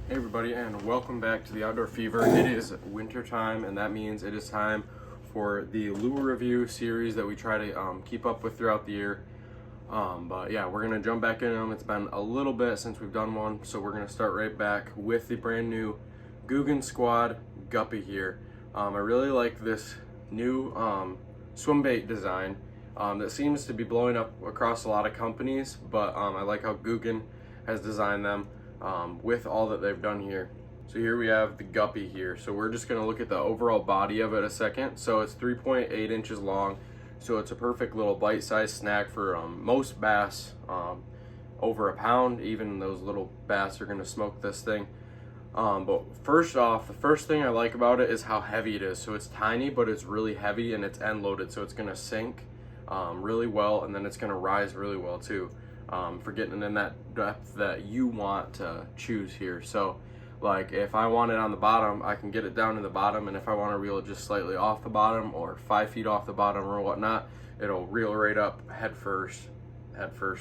Hey everybody, and welcome back to the Outdoor Fever. It is winter time, and that means it is time for the lure review series that we try to keep up with throughout the year. But yeah, we're gonna jump back in them. It's been a little bit since we've done one, so we're gonna start right back with the brand new Googan Squad Guppy here. I really like this new swim bait design that seems to be blowing up across a lot of companies, but I like how Googan has designed them with all that they've done here. So here we have the Guppy here. So we're just gonna look at the overall body of it a second. So it's 3.8 inches long. So it's a perfect little bite-sized snack for most bass, over a pound. Even those little bass are gonna smoke this thing. But first off, the first thing I like about it is how heavy it is. So it's tiny, but it's really heavy and it's end loaded. So it's gonna sink really well, and then it's gonna rise really well too. For getting in that depth that you want to choose here. So like if I want it on the bottom, I can get it down to the bottom, and if I want to reel it just slightly off the bottom or 5 feet off the bottom or whatnot, it'll reel right up head first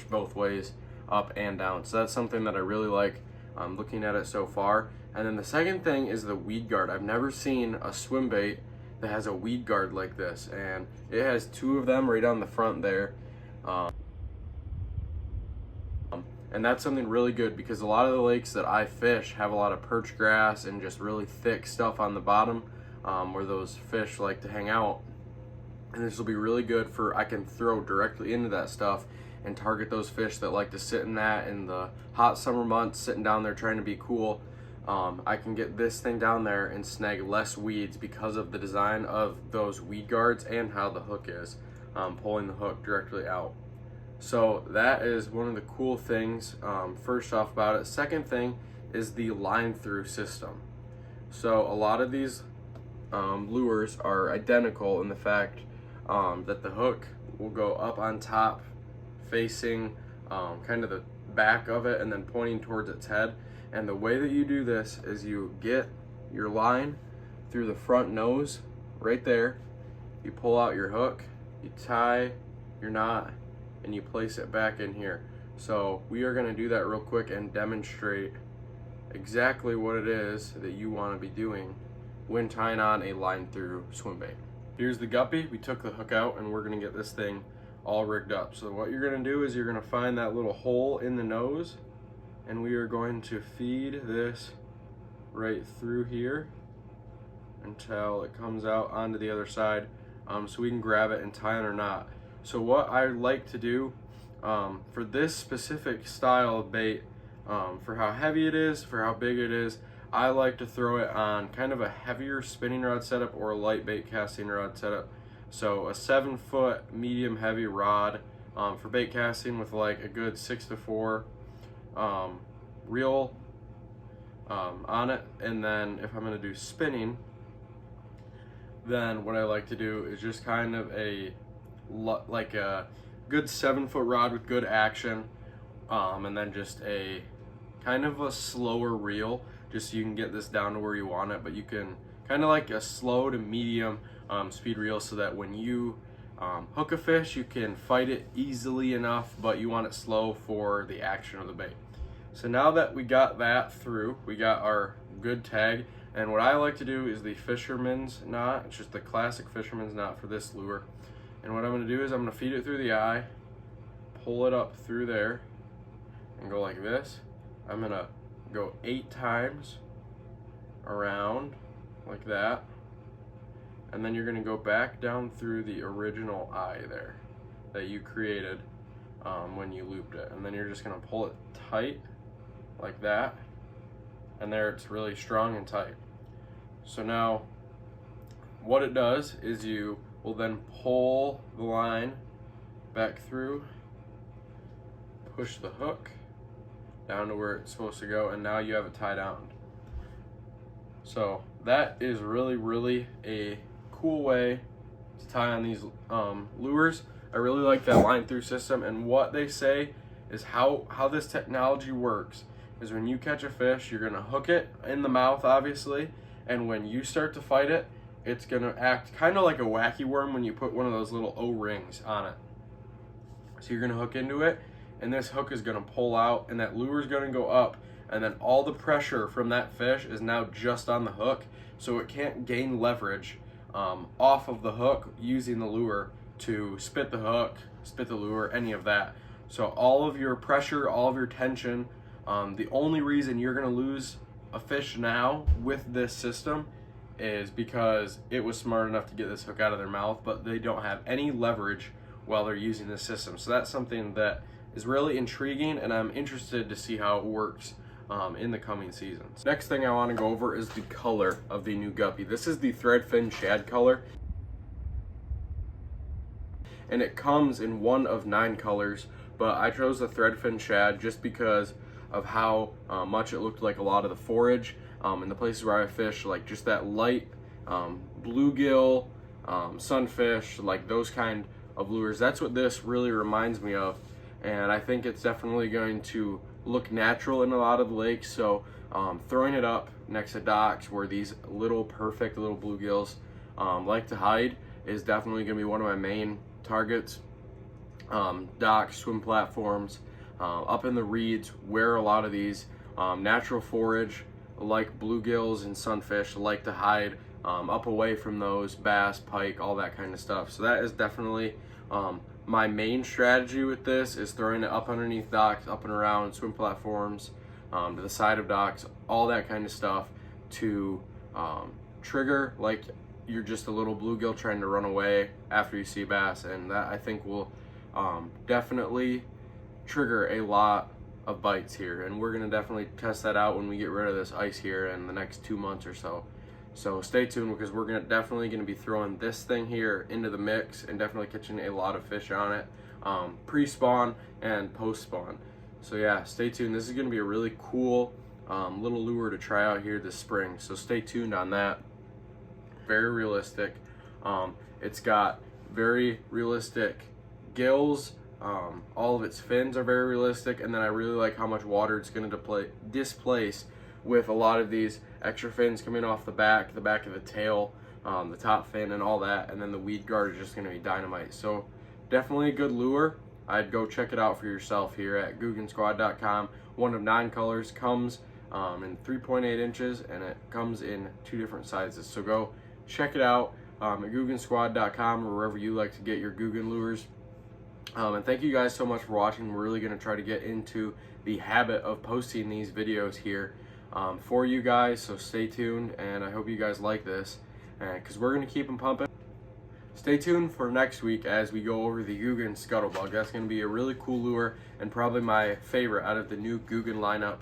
both ways, up and down. So that's something that I really like looking at it so far. And then the second thing is the weed guard. I've never seen a swim bait that has a weed guard like this, and it has 2 of them right on the front there. And that's something really good because a lot of the lakes that I fish have a lot of perch grass and just really thick stuff on the bottom where those fish like to hang out. And this will be really good for, I can throw directly into that stuff and target those fish that like to sit in that in the hot summer months, sitting down there trying to be cool. I can get this thing down there and snag less weeds because of the design of those weed guards and how the hook is, pulling the hook directly out. So that is one of the cool things, first off about it. Second thing is the line through system. So a lot of these lures are identical in the fact that the hook will go up on top, facing kind of the back of it and then pointing towards its head. And the way that you do this is you get your line through the front nose right there, you pull out your hook, you tie your knot, and you place it back in here. So we are gonna do that real quick and demonstrate exactly what it is that you wanna be doing when tying on a line through swim bait. Here's the Guppy. We took the hook out and we're gonna get this thing all rigged up. So what you're gonna do is you're gonna find that little hole in the nose, and we are going to feed this right through here until it comes out onto the other side, so we can grab it and tie on our knot. So what I like to do for this specific style of bait, for how heavy it is, for how big it is, I like to throw it on kind of a heavier spinning rod setup or a light bait casting rod setup. So a 7-foot medium heavy rod for bait casting with like a good 6 to 4 reel on it. And then if I'm going to do spinning, then what I like to do is just kind of like a good 7-foot rod with good action, and then just a kind of a slower reel, just so you can get this down to where you want it. But you can kind of like a slow to medium speed reel, so that when you hook a fish, you can fight it easily enough, but you want it slow for the action of the bait. So now that we got that through, we got our good tag. And what I like to do is the fisherman's knot. It's just the classic fisherman's knot for this lure. And what I'm going to do is I'm going to feed it through the eye, pull it up through there, and go like this. I'm going to go 8 times around like that. And then you're going to go back down through the original eye there that you created when you looped it. And then you're just going to pull it tight like that. And there, it's really strong and tight. So now what it does is you will then pull the line back through, push the hook down to where it's supposed to go, and now you have it tied down. So that is really a cool way to tie on these lures. I really like that line through system, and what they say is how this technology works is when you catch a fish, you're gonna hook it in the mouth, obviously, and when you start to fight it, it's gonna act kind of like a wacky worm when you put one of those little O-rings on it. So you're gonna hook into it, and this hook is gonna pull out, and that lure is gonna go up, and then all the pressure from that fish is now just on the hook, so it can't gain leverage off of the hook using the lure to spit the hook, spit the lure, any of that. So all of your pressure, all of your tension, the only reason you're gonna lose a fish now with this system is because it was smart enough to get this hook out of their mouth, but they don't have any leverage while they're using this system. So that's something that is really intriguing, and I'm interested to see how it works in the coming seasons. Next thing I want to go over is the color of the new Guppy. This is the threadfin shad color, and it comes in one of 9 colors, but I chose the threadfin shad just because of how much it looked like a lot of the forage in the places where I fish, like just that light bluegill, sunfish, like those kind of lures. That's what this really reminds me of, and I think it's definitely going to look natural in a lot of the lakes. So throwing it up next to docks where these little perfect little bluegills like to hide is definitely going to be one of my main targets. Docks, swim platforms, up in the reeds where a lot of these natural forage like bluegills and sunfish like to hide, up away from those bass, pike, all that kind of stuff. So that is definitely my main strategy with this, is throwing it up underneath docks, up and around swim platforms, to the side of docks, all that kind of stuff to trigger like you're just a little bluegill trying to run away after you see bass. And that, I think, will definitely trigger a lot of bites here, and we're gonna definitely test that out when we get rid of this ice here in the next 2 months or so. So stay tuned, because we're definitely gonna be throwing this thing here into the mix and definitely catching a lot of fish on it, pre-spawn and post-spawn. So yeah, stay tuned. This is gonna be a really cool little lure to try out here this spring, so stay tuned on that. Very realistic. It's got very realistic gills. All of its fins are very realistic, and then I really like how much water it's going to displace with a lot of these extra fins coming off the back of the tail, the top fin and all that, and then the weed guard is just going to be dynamite. So definitely a good lure. I'd go check it out for yourself here at GooganSquad.com. One of 9 colors, comes in 3.8 inches, and it comes in 2 different sizes. So go check it out at GooganSquad.com or wherever you like to get your Googan lures. And thank you guys so much for watching. We're really going to try to get into the habit of posting these videos here for you guys, so stay tuned, and I hope you guys like this, because we're going to keep them pumping. Stay tuned for next week as we go over the Googan Scuttlebug. That's going to be a really cool lure and probably my favorite out of the new Googan lineup.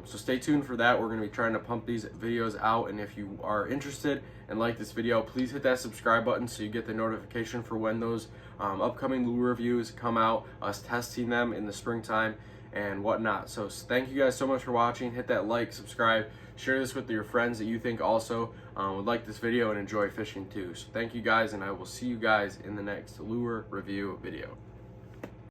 So stay tuned for that. We're going to be trying to pump these videos out, and if you are interested and like this video, please hit that subscribe button so you get the notification for when those upcoming lure reviews come out, us testing them in the springtime and whatnot. So thank you guys so much for watching. Hit that like, subscribe, share this with your friends that you think also would like this video and enjoy fishing too. So thank you guys, and I will see you guys in the next lure review video.